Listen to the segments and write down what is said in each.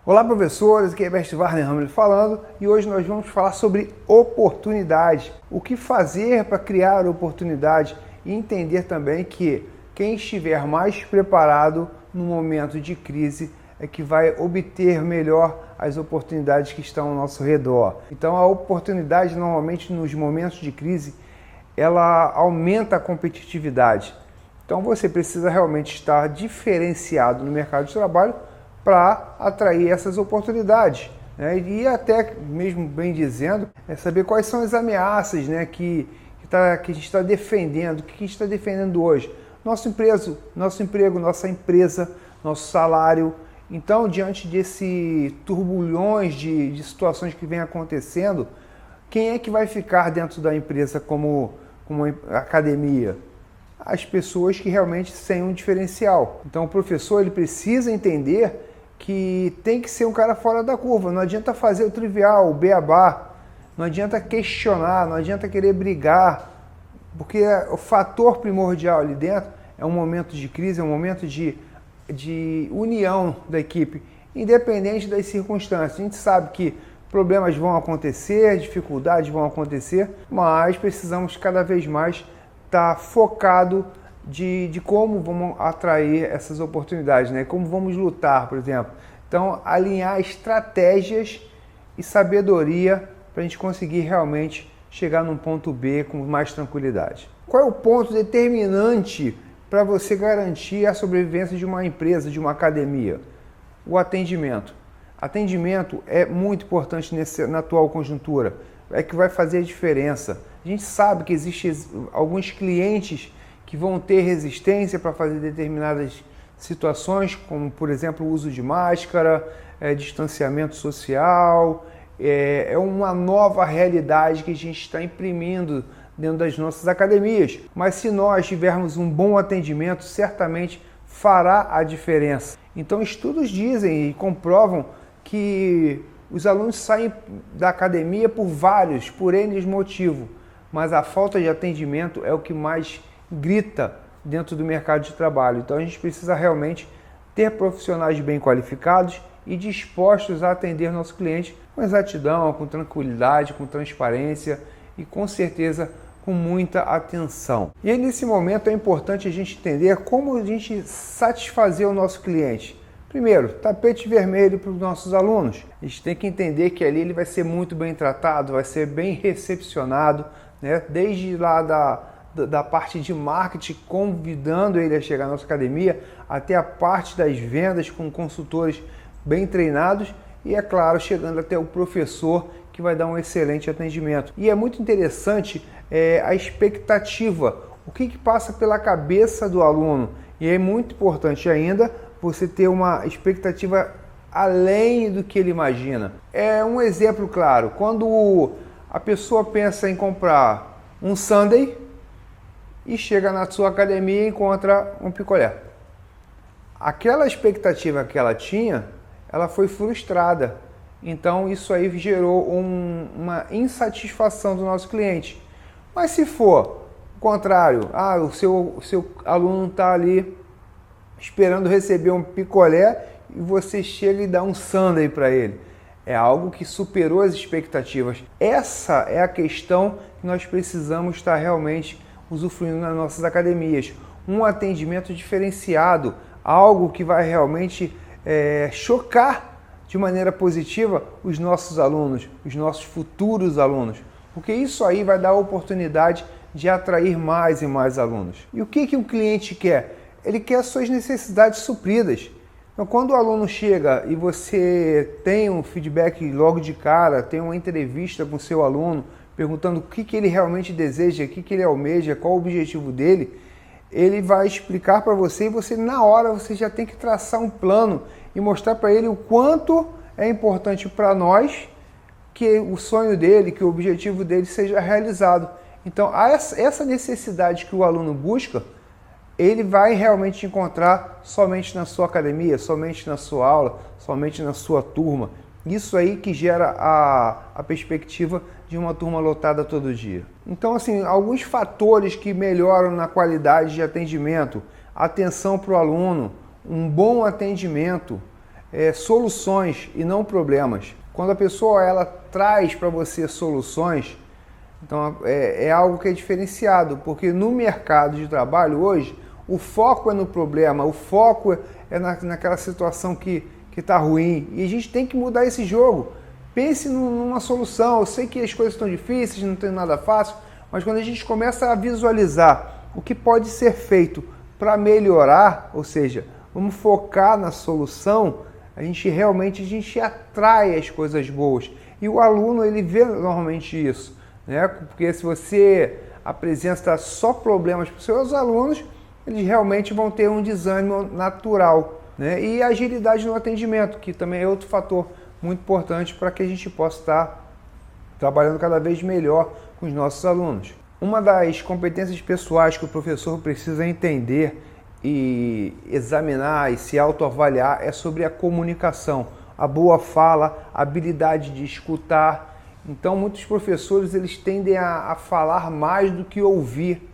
Olá, professores, aqui é Mestre Warner Hamel falando e hoje nós vamos falar sobre oportunidade. O que fazer para criar oportunidade e entender também que quem estiver mais preparado no momento de crise é que vai obter melhor as oportunidades que estão ao nosso redor. Então a oportunidade normalmente nos momentos de crise ela aumenta a competitividade. Então você precisa realmente estar diferenciado no mercado de trabalho para atrair essas oportunidades, né? E até mesmo bem dizendo, saber quais são as ameaças, né, que a gente está defendendo, o que a gente está defendendo hoje. Nosso emprego, nossa empresa, nosso salário. Então, diante desse turbulhões de situações que vem acontecendo, quem é que vai ficar dentro da empresa como academia? As pessoas que realmente têm um diferencial. Então, o professor ele precisa entender que tem que ser um cara fora da curva. Não adianta fazer o trivial, o beabá. Não adianta questionar, não adianta querer brigar, porque o fator primordial ali dentro é um momento de crise, é um momento de união da equipe, independente das circunstâncias. A gente sabe que problemas vão acontecer, dificuldades vão acontecer, mas precisamos cada vez mais estar focado de como vamos atrair essas oportunidades, né? Como vamos lutar, por exemplo. Então, alinhar estratégias e sabedoria para a gente conseguir realmente chegar num ponto B com mais tranquilidade. Qual é o ponto determinante para você garantir a sobrevivência de uma empresa, de uma academia? O atendimento. Atendimento é muito importante na atual conjuntura, é que vai fazer a diferença. A gente sabe que existem alguns clientes que vão ter resistência para fazer determinadas situações, como, por exemplo, o uso de máscara, distanciamento social. É uma nova realidade que a gente está imprimindo dentro das nossas academias. Mas se nós tivermos um bom atendimento, certamente fará a diferença. Então, estudos dizem e comprovam que os alunos saem da academia por N motivos, mas a falta de atendimento é o que mais grita dentro do mercado de trabalho. Então a gente precisa realmente ter profissionais bem qualificados e dispostos a atender nosso cliente com exatidão, com tranquilidade, com transparência e com certeza com muita atenção. E aí, nesse momento é importante a gente entender como a gente satisfazer o nosso cliente. Primeiro, tapete vermelho para os nossos alunos. A gente tem que entender que ali ele vai ser muito bem tratado, vai ser bem recepcionado, né? Desde lá da parte de marketing, convidando ele a chegar na nossa academia, até a parte das vendas com consultores bem treinados e, é claro, chegando até o professor que vai dar um excelente atendimento. E é muito interessante a expectativa, o que passa pela cabeça do aluno. E é muito importante ainda você ter uma expectativa além do que ele imagina. É um exemplo claro, quando a pessoa pensa em comprar um sundae e chega na sua academia e encontra um picolé. Aquela expectativa que ela tinha, ela foi frustrada. Então isso aí gerou uma insatisfação do nosso cliente. Mas se for o contrário, o seu aluno está ali esperando receber um picolé e você chega e dá um sundae para ele. É algo que superou as expectativas. Essa é a questão que nós precisamos estar realmente usufruindo nas nossas academias. Um atendimento diferenciado, algo que vai realmente chocar de maneira positiva os nossos alunos, os nossos futuros alunos. Porque isso aí vai dar a oportunidade de atrair mais e mais alunos. E o que o cliente quer? Ele quer as suas necessidades supridas. Então, quando o aluno chega e você tem um feedback logo de cara, tem uma entrevista com o seu aluno, perguntando o que ele realmente deseja, o que ele almeja, qual o objetivo dele, ele vai explicar para você e você, na hora, você já tem que traçar um plano e mostrar para ele o quanto é importante para nós que o sonho dele, que o objetivo dele seja realizado. Então, essa necessidade que o aluno busca, ele vai realmente encontrar somente na sua academia, somente na sua aula, somente na sua turma. Isso aí que gera a perspectiva de uma turma lotada todo dia. Então, assim, alguns fatores que melhoram na qualidade de atendimento: atenção para o aluno, um bom atendimento, soluções e não problemas. Quando a pessoa ela traz para você soluções, então é algo que é diferenciado, porque no mercado de trabalho hoje, o foco é no problema, o foco é naquela situação que está ruim, e a gente tem que mudar esse jogo. Pense numa solução. Eu sei que as coisas estão difíceis, não tem nada fácil, mas quando a gente começa a visualizar o que pode ser feito para melhorar, ou seja, vamos focar na solução, a gente atrai as coisas boas. E o aluno ele vê normalmente isso, né? Porque se você apresenta só problemas para os seus alunos, eles realmente vão ter um desânimo natural, né? E agilidade no atendimento, que também é outro fator muito importante para que a gente possa estar trabalhando cada vez melhor com os nossos alunos. Uma das competências pessoais que o professor precisa entender e examinar e se autoavaliar é sobre a comunicação, a boa fala, a habilidade de escutar. Então, muitos professores eles tendem a falar mais do que ouvir.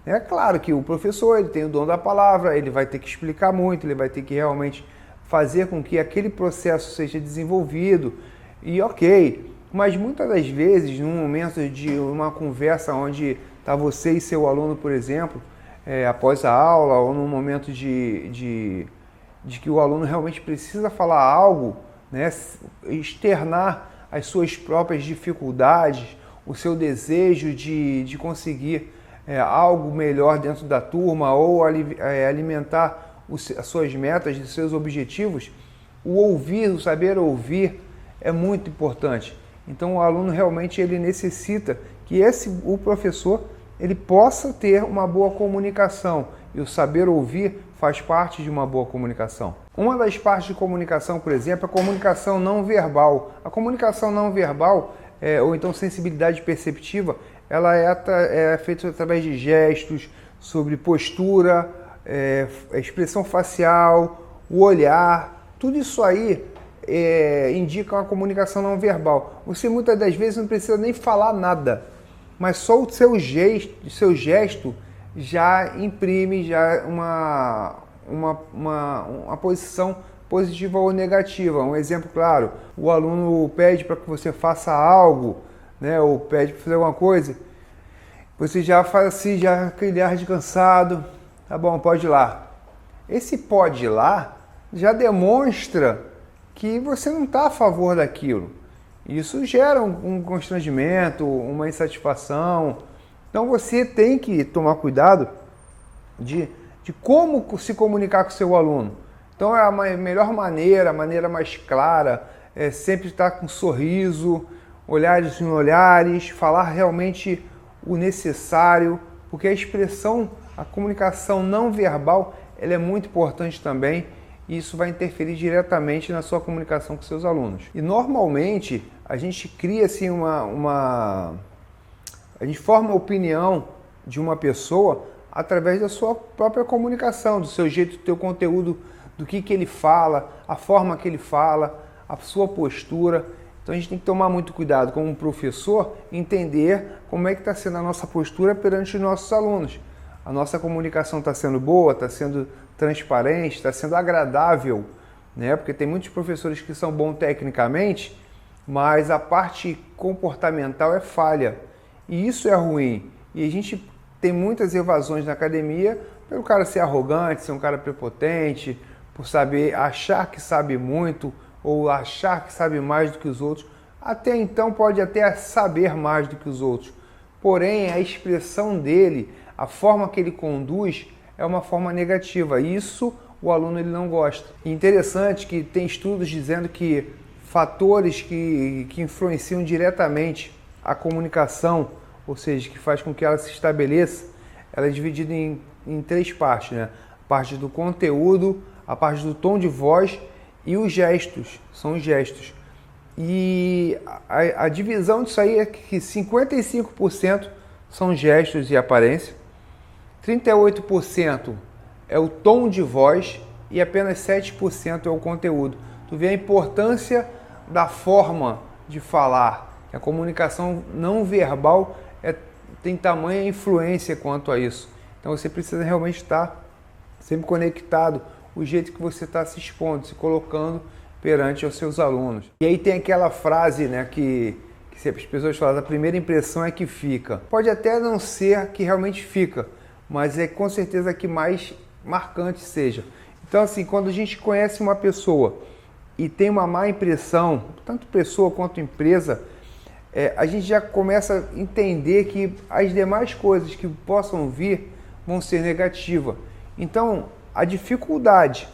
É claro que o professor ele tem o dom da palavra, ele vai ter que explicar muito, ele vai ter que realmente fazer com que aquele processo seja desenvolvido e ok, mas muitas das vezes, num momento de uma conversa onde está você e seu aluno, por exemplo, após a aula ou num momento de que o aluno realmente precisa falar algo, né, externar as suas próprias dificuldades, o seu desejo de conseguir algo melhor dentro da turma ou alimentar as suas metas, os seus objetivos, o ouvir, o saber ouvir é muito importante. Então o aluno realmente ele necessita que o professor ele possa ter uma boa comunicação, e o saber ouvir faz parte de uma boa comunicação. Uma das partes de comunicação, por exemplo, é a comunicação não verbal. A comunicação não verbal, ou então sensibilidade perceptiva, ela é feita através de gestos, sobre postura, expressão facial, o olhar, tudo isso aí indica uma comunicação não verbal. Você muitas das vezes não precisa nem falar nada, mas só o seu gesto já imprime já uma posição positiva ou negativa. Um exemplo claro, o aluno pede para que você faça algo, né, ou pede para fazer alguma coisa, você já faz assim, já aquele ar de cansado, tá bom, pode ir lá. Esse pode ir lá já demonstra que você não está a favor daquilo. Isso gera um constrangimento, uma insatisfação. Então você tem que tomar cuidado de como se comunicar com o seu aluno. Então a melhor maneira, a maneira mais clara, é sempre estar com um sorriso, olhares em olhares, falar realmente o necessário, porque a comunicação não verbal, ela é muito importante também, e isso vai interferir diretamente na sua comunicação com seus alunos. E normalmente a gente cria assim a gente forma a opinião de uma pessoa através da sua própria comunicação, do seu jeito, do seu conteúdo, do que ele fala, a forma que ele fala, a sua postura. Então a gente tem que tomar muito cuidado como professor, entender como é que está sendo a nossa postura perante os nossos alunos. A nossa comunicação está sendo boa, está sendo transparente, está sendo agradável, né? Porque tem muitos professores que são bons tecnicamente, mas a parte comportamental é falha. E isso é ruim. E a gente tem muitas evasões na academia pelo cara ser arrogante, ser um cara prepotente, por saber achar que sabe muito ou achar que sabe mais do que os outros. Até então pode até saber mais do que os outros. Porém, a expressão dele, a forma que ele conduz é uma forma negativa. Isso o aluno ele não gosta. E interessante que tem estudos dizendo que fatores que influenciam diretamente a comunicação, ou seja, que faz com que ela se estabeleça, ela é dividida em três partes, né? A parte do conteúdo, a parte do tom de voz e os gestos, são os gestos. E a divisão disso aí é que 55% são gestos e aparência, 38% é o tom de voz e apenas 7% é o conteúdo. Tu vê a importância da forma de falar. A comunicação não verbal tem tamanha influência quanto a isso. Então você precisa realmente estar sempre conectado, o jeito que você está se expondo, se colocando perante os seus alunos. E aí tem aquela frase, né, que sempre as pessoas falam, a primeira impressão é que fica. Pode até não ser que realmente fica, mas é com certeza que mais marcante seja. Então assim, quando a gente conhece uma pessoa e tem uma má impressão, tanto pessoa quanto empresa, a gente já começa a entender que as demais coisas que possam vir vão ser negativas. Então, a dificuldade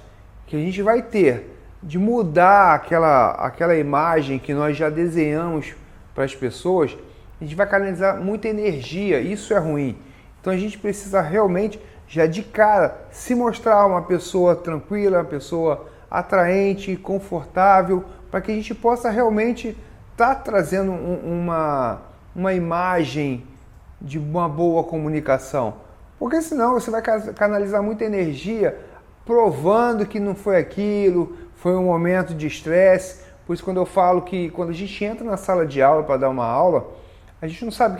que a gente vai ter de mudar aquela imagem que nós já desenhamos para as pessoas, a gente vai canalizar muita energia, isso é ruim. Então, a gente precisa realmente, já de cara, se mostrar uma pessoa tranquila, uma pessoa atraente, confortável, para que a gente possa realmente estar trazendo uma imagem de uma boa comunicação. Porque senão você vai canalizar muita energia provando que não foi aquilo, foi um momento de estresse. Por isso quando eu falo que quando a gente entra na sala de aula para dar uma aula, a gente não sabe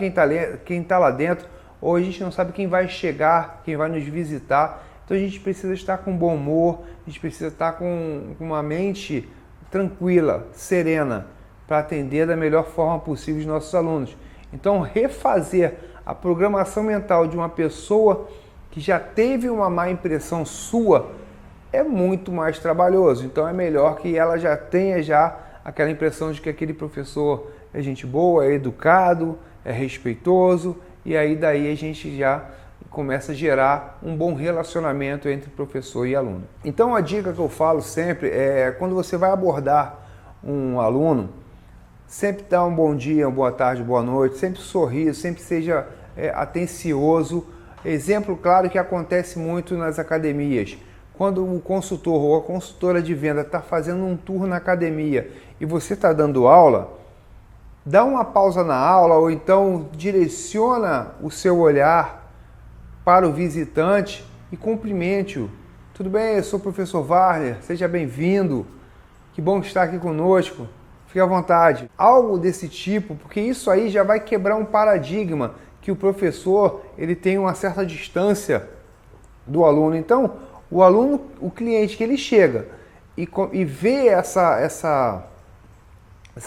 quem está lá dentro, ou a gente não sabe quem vai chegar, quem vai nos visitar. Então a gente precisa estar com bom humor, a gente precisa estar com uma mente tranquila, serena, para atender da melhor forma possível os nossos alunos. Então, refazer a programação mental de uma pessoa que já teve uma má impressão sua é muito mais trabalhoso. Então, é melhor que ela já tenha aquela impressão de que aquele professor é gente boa, é educado, é respeitoso, e aí daí a gente já começa a gerar um bom relacionamento entre professor e aluno. Então, a dica que eu falo sempre é quando você vai abordar um aluno, sempre dá um bom dia, uma boa tarde, boa noite, sempre sorria, sempre seja atencioso. Exemplo claro que acontece muito nas academias. Quando o consultor ou a consultora de venda está fazendo um tour na academia e você está dando aula, dá uma pausa na aula ou então direciona o seu olhar para o visitante e cumprimente-o. Tudo bem, eu sou o professor Warner, seja bem-vindo, que bom estar aqui conosco. Fique à vontade. Algo desse tipo, porque isso aí já vai quebrar um paradigma que o professor ele tem uma certa distância do aluno. Então, o aluno, o cliente que ele chega e vê essa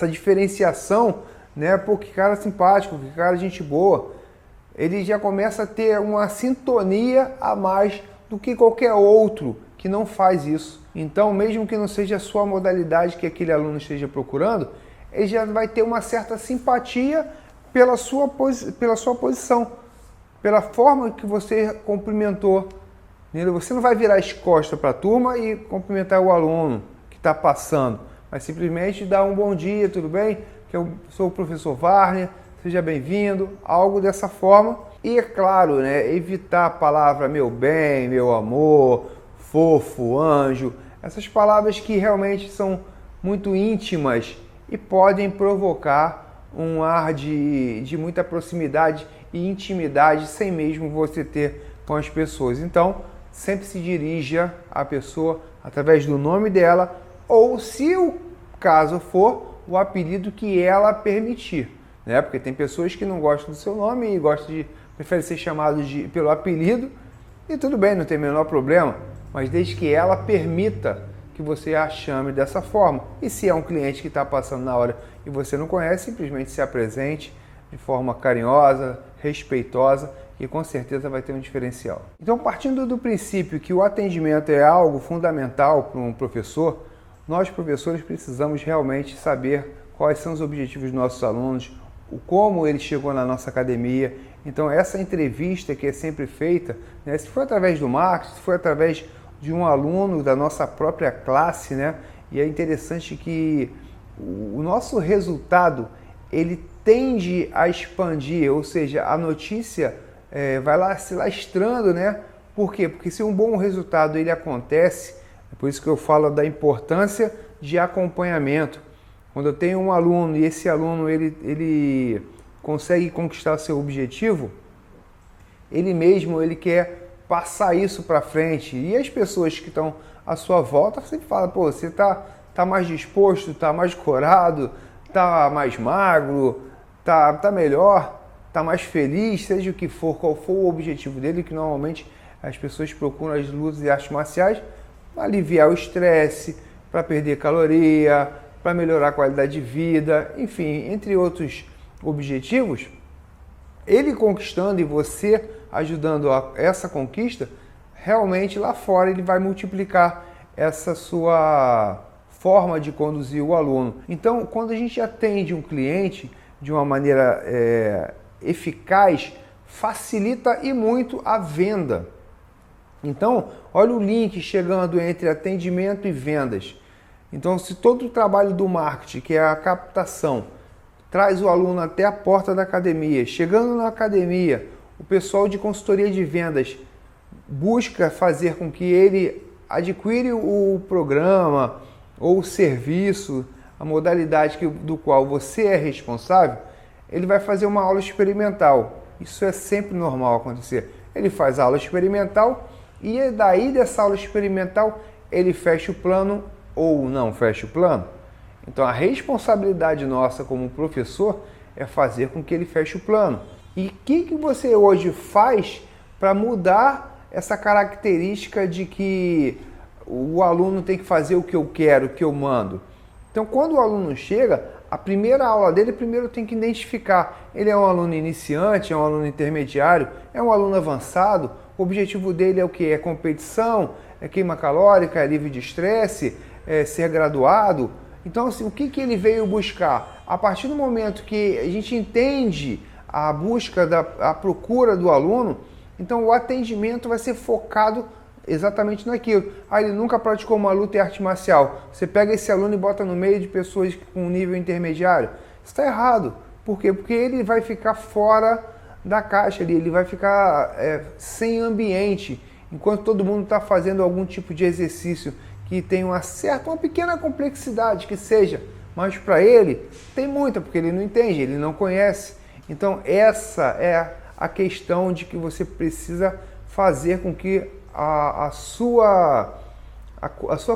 diferenciação, né? Pô, que cara simpático, que cara gente boa, ele já começa a ter uma sintonia a mais do que qualquer outro que não faz isso. Então, mesmo que não seja a sua modalidade que aquele aluno esteja procurando, ele já vai ter uma certa simpatia pela sua posição, pela forma que você cumprimentou. Você não vai virar as costas para a turma e cumprimentar o aluno que está passando, mas simplesmente dar um bom dia, tudo bem? Que eu sou o professor Warner, seja bem-vindo, algo dessa forma. E é claro, né, evitar a palavra meu bem, meu amor, fofo, anjo, essas palavras que realmente são muito íntimas e podem provocar um ar de muita proximidade e intimidade sem mesmo você ter com as pessoas. Então, sempre se dirija à pessoa através do nome dela ou, se o caso for, o apelido que ela permitir, né? Porque tem pessoas que não gostam do seu nome e preferem ser chamados pelo apelido, e tudo bem, não tem o menor problema, mas desde que ela permita que você a chame dessa forma. E se é um cliente que está passando na hora e você não conhece, simplesmente se apresente de forma carinhosa, respeitosa, que com certeza vai ter um diferencial. Então, partindo do princípio que o atendimento é algo fundamental para um professor, nós professores precisamos realmente saber quais são os objetivos dos nossos alunos, como ele chegou na nossa academia. Então, essa entrevista que é sempre feita, né, se for através do marketing, se for através de um aluno da nossa própria classe, né, e é interessante que o nosso resultado ele tende a expandir, ou seja, a notícia vai lá se lastrando, né? Por quê? Porque se um bom resultado ele acontece, é por isso que eu falo da importância de acompanhamento. Quando eu tenho um aluno e esse aluno ele consegue conquistar seu objetivo, ele quer passar isso para frente. E as pessoas que estão à sua volta sempre falam, pô, você tá mais disposto, tá mais corado, tá mais magro, tá melhor, tá mais feliz, seja o que for, qual for o objetivo dele, que normalmente as pessoas procuram as lutas e artes marciais para aliviar o estresse, para perder caloria, para melhorar a qualidade de vida, enfim, entre outros objetivos, ele conquistando e você ajudando a essa conquista, realmente lá fora ele vai multiplicar essa sua forma de conduzir o aluno. Então, quando a gente atende um cliente de uma maneira eficaz, facilita e muito a venda. Então, olha o link chegando entre atendimento e vendas. Então, se todo o trabalho do marketing, que é a captação, traz o aluno até a porta da academia, chegando na academia, o pessoal de consultoria de vendas busca fazer com que ele adquire o programa ou o serviço, a modalidade do qual você é responsável, ele vai fazer uma aula experimental. Isso é sempre normal acontecer. Ele faz a aula experimental e daí dessa aula experimental ele fecha o plano ou não fecha o plano. Então a responsabilidade nossa como professor é fazer com que ele feche o plano. E o que você hoje faz para mudar essa característica de que o aluno tem que fazer o que eu quero, o que eu mando? Então quando o aluno chega, a primeira aula dele, primeiro tem que identificar, ele é um aluno iniciante, é um aluno intermediário, é um aluno avançado, o objetivo dele é o que? É competição, é queima calórica, é livre de estresse, é ser graduado. Então assim, o que ele veio buscar? A partir do momento que a gente entende a busca, a procura do aluno, então o atendimento vai ser focado exatamente naquilo. Ele nunca praticou uma luta e arte marcial. Você pega esse aluno e bota no meio de pessoas com nível intermediário. Isso está errado. Por quê? Porque ele vai ficar fora da caixa ali, ele vai ficar sem ambiente, enquanto todo mundo está fazendo algum tipo de exercício que tem uma pequena complexidade que seja, mas para ele tem muita, porque ele não entende, ele não conhece. Então essa é a questão de que você precisa fazer com que a sua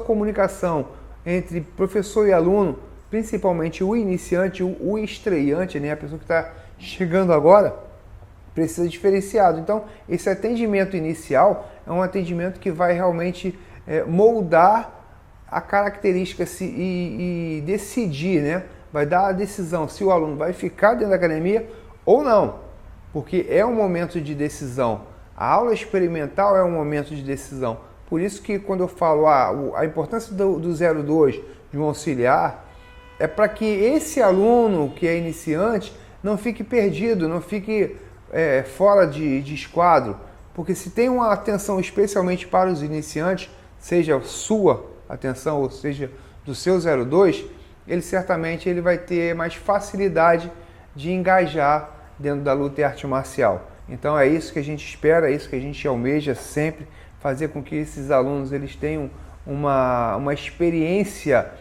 comunicação entre professor e aluno, principalmente o iniciante, o estreante, né, a pessoa que está chegando agora, precisa ser diferenciado. Então, esse atendimento inicial é um atendimento que vai realmente moldar a característica e decidir, né? Vai dar a decisão se o aluno vai ficar dentro da academia ou não, porque é um momento de decisão. A aula experimental é um momento de decisão. Por isso que quando eu falo a importância do 02, de um auxiliar, é para que esse aluno que é iniciante não fique perdido, não fique fora de esquadro. Porque se tem uma atenção especialmente para os iniciantes, seja sua atenção ou seja do seu 02, ele certamente vai ter mais facilidade de engajar dentro da luta e arte marcial. Então é isso que a gente espera, é isso que a gente almeja sempre, fazer com que esses alunos eles tenham uma experiência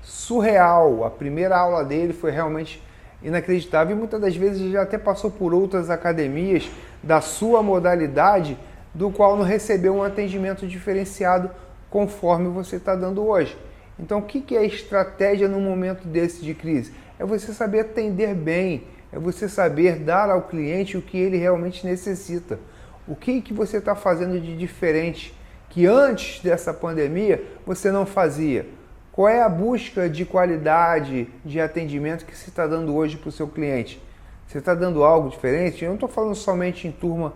surreal. A primeira aula dele foi realmente inacreditável e muitas das vezes já até passou por outras academias da sua modalidade, do qual não recebeu um atendimento diferenciado conforme você está dando hoje. Então o que é estratégia num momento desse de crise? É você saber atender bem, é você saber dar ao cliente o que ele realmente necessita. O que você está fazendo de diferente que antes dessa pandemia você não fazia? Qual é a busca de qualidade de atendimento que você está dando hoje para o seu cliente? Você está dando algo diferente? Eu não estou falando somente em turma,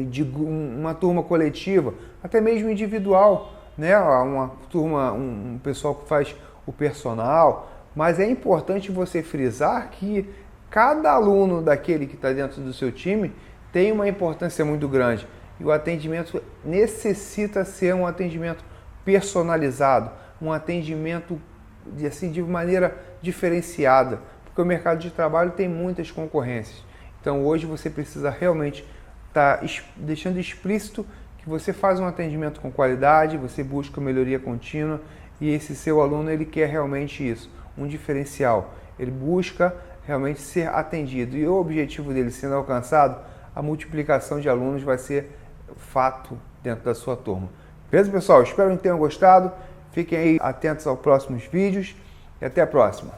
de uma turma coletiva, até mesmo individual, né? Uma turma, um pessoal que faz o personal. Mas é importante você frisar que cada aluno daquele que está dentro do seu time tem uma importância muito grande. E o atendimento necessita ser um atendimento personalizado, um atendimento de maneira diferenciada, porque o mercado de trabalho tem muitas concorrências. Então hoje você precisa realmente estar deixando explícito que você faz um atendimento com qualidade, você busca melhoria contínua e esse seu aluno ele quer realmente isso, um diferencial. Ele busca realmente ser atendido e o objetivo dele sendo alcançado, a multiplicação de alunos vai ser fato dentro da sua turma. Beleza, pessoal? Espero que tenham gostado. Fiquem aí atentos aos próximos vídeos e até a próxima.